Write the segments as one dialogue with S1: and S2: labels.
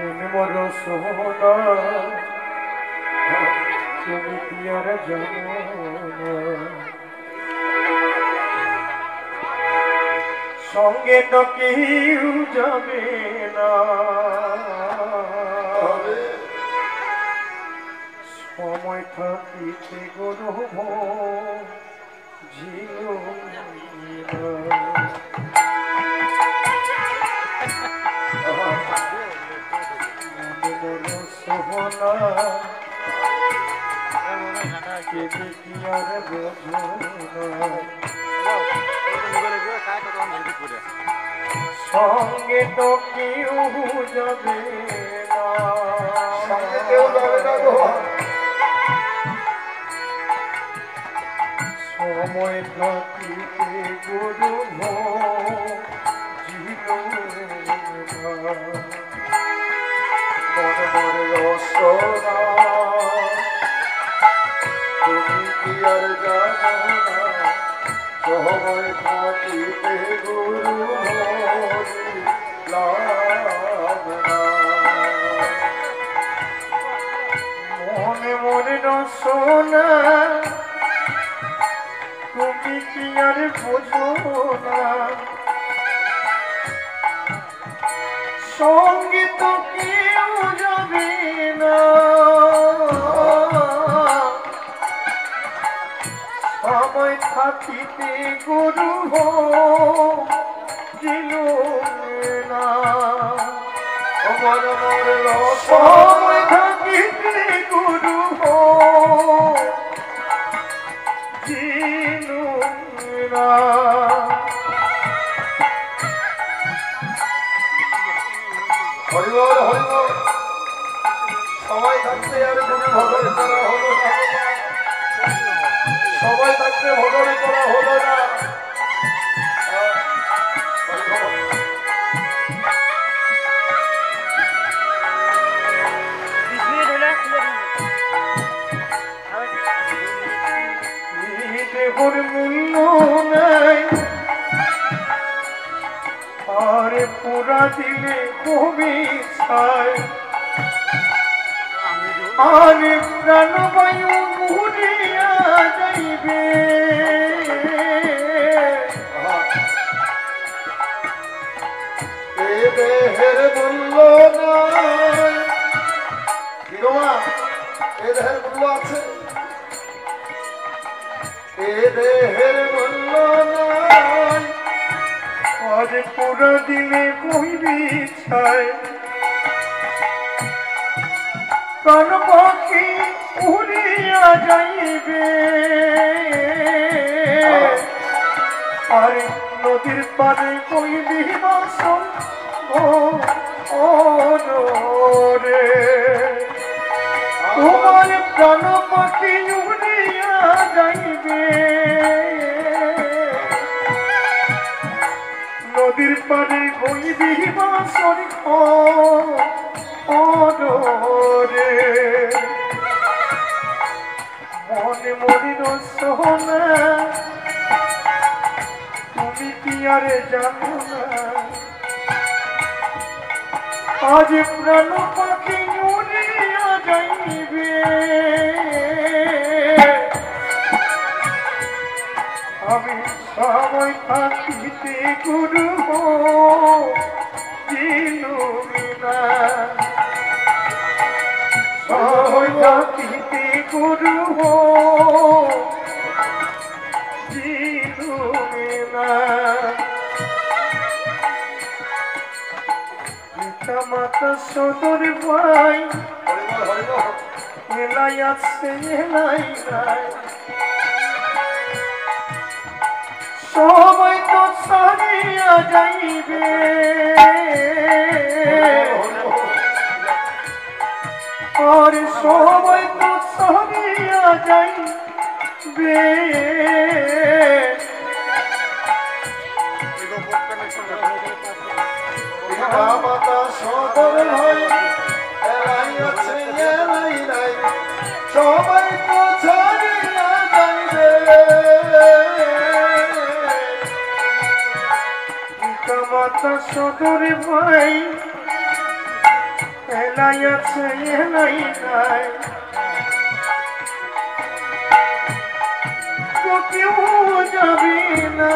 S1: মন সোনা তুমি কি আর জানো না সঙ্গে তো কেউ যাবে না সময় থাকিতে গরব ঝিল সোহনা কেবি কি আর বোঝো সঙ্গে তো কেউ যাবে না সঙ্গে কেউ যাবে না গো সময় থাকিতে গুরু জীব মনে রসনা তুমি কি আর জানো না সময় থাকিতে গুরু মনে মনে রসনা তুমি কি আর বোঝো না সঙ্গে তো কেউ যাবে না সময় থাকিতে গুরু দিল না সময় থাকিতে গুরু দিল না হরিবল হরিবল সবাই থাকতে আর কোনো ভজন করা হলো না সবাই থাকতে ভজন করা হলো না দেহর মূল্য নাই আরে পুরা দিলে কবি ছায় আরে প্রাণবায়ু ঘুরিয়া যাইবে এ দেহের মূল্য নাই এ দেহের মূল্য আছে এ দেহের মূল্য নাই আজ পুরা দিলে কইবি ছায় প্রাণ পাখি উড়িয়া যাইবে আর নদীর পারে কইবি বাসন রে তোমার প্রাণ পাখি উড়িয়া যাইবে নদীর পারে কইবি বাসন রে মনে মনে সোনা তুমি কি আর জানো না আজ প্রাণ পাখি উড়িয়া যাইবে আমি সময় থাকিতে গুরু দিল না সময় থাকিতে গুরু দিল না পিতা মাতা সদর ভাই এলাই আছে এলাই নাই সবাই তো সারিয়া যাইবে আর সবাই তো সারিয়া যাইবে মাতা সদর ভাই এলাই আছে এলাই নাই সবাই তো ছাড়িয়া যাইবে মাতা সদর ভাই
S2: এলাই আছে এলাই নাই তো কেউ যাবি না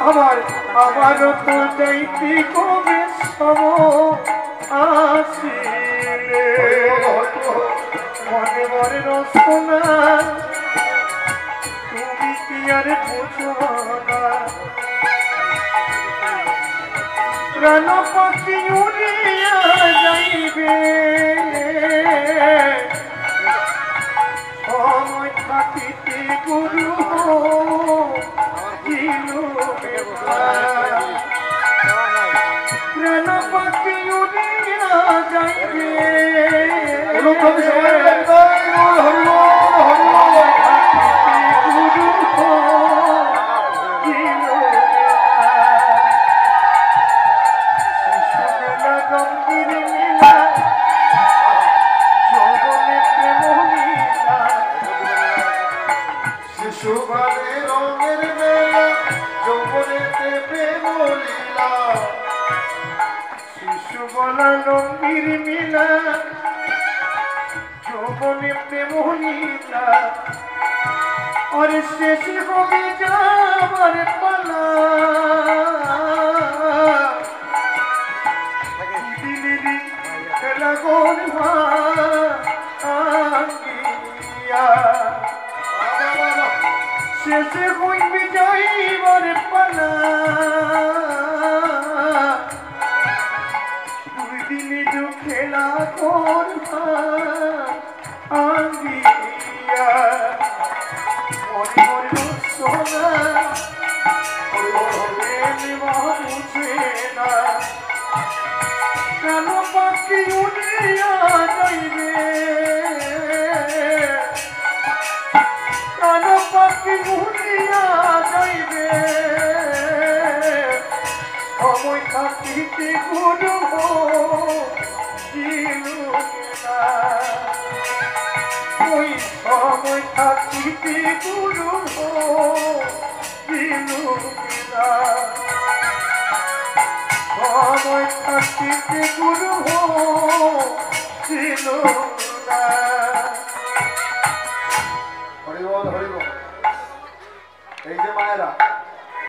S2: আমার আমারও তো যাইতে কবে সব আসিলে মনে মনে রসনা তুমি কি আর বুঝো না প্রাণ পাখি উড়িয়া যাইবে সময় থাকিতে গুরু প্রাণ পাখি উড়িয়া যাইবে শিশুবেলা রঙের মেলা যৌবনে প্রেম লীলা আর শেষে হবে যাবার পালা দিলেরই খেলা গড়া শেষে হইবে যাইবার পালা দুই দিনে তো খেলা করবা আঙ্গিয়া মনে মনে সোনা বুঝে না কেন পাখি উড়িয়া যাইবে কেন পাখি উড়িয়া যাইবে সময় থাকিতে গুরু ওই সময় থাকিতে গুরু সময় থাকিতে গুরু ছিল
S1: হরিবল হরিবল এই যে মায়েরা